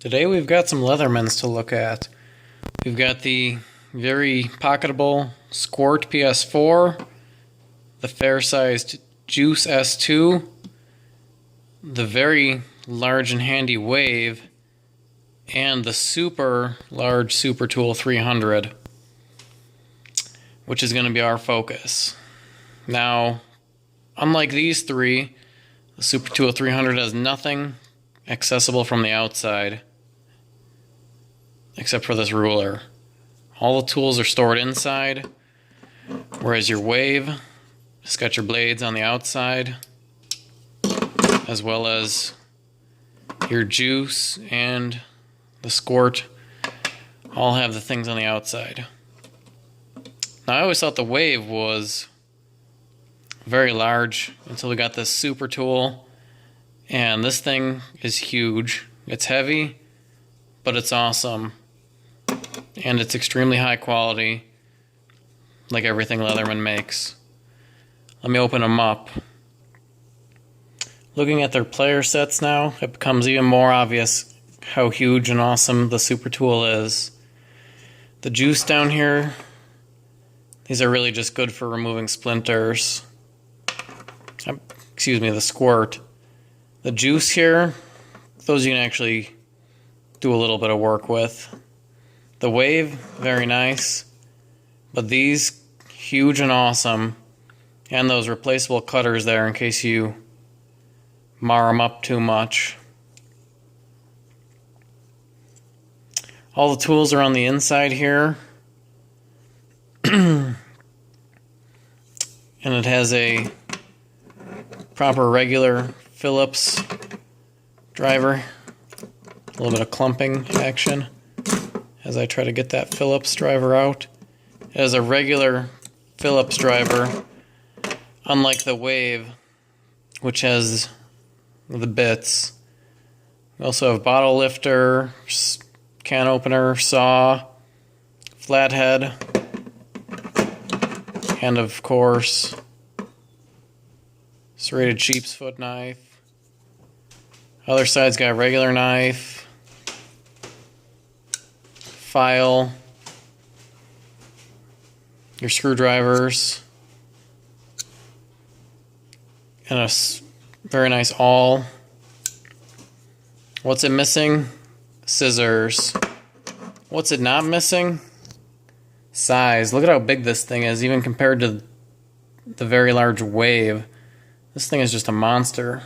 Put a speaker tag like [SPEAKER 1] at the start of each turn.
[SPEAKER 1] Today we've got some Leathermans to look at. We've got the very pocketable Squirt PS4, the fair-sized Juice S2, the very large and handy Wave, and the super large Super Tool 300, which is going to be our focus. Now, unlike these three, the Super Tool 300 has nothing accessible from the outside except for this ruler. All the tools are stored inside, whereas your Wave has got your blades on the outside, as well as your Juice and the Squirt all have the things on the outside. Now, I always thought the Wave was very large until we got this Super Tool, and this thing is huge. It's heavy, but it's awesome, and it's extremely high quality, like everything Leatherman makes. Let me open them up. Looking at their player sets now, it becomes even more obvious how huge and awesome the Super Tool is. The Juice down here, these are really just good for removing splinters. Excuse me, the Squirt. The Juice here, those you can actually do a little bit of work with. The Wave, very nice. But these, huge and awesome. And those replaceable cutters there in case you mar them up too much. All the tools are on the inside here. And it has a proper regular Phillips driver. A little bit of clumping action as I try to get that Phillips driver out. It has a regular Phillips driver, unlike the Wave, which has the bits. We also have bottle lifter, can opener, saw, flathead, and of course, serrated sheep's foot knife. Other side's got a regular knife, file, your screwdrivers, and a very nice awl. What's it missing? Scissors. What's it not missing? Size. Look at how big this thing is, even compared to the very large Wave. This thing is just a monster.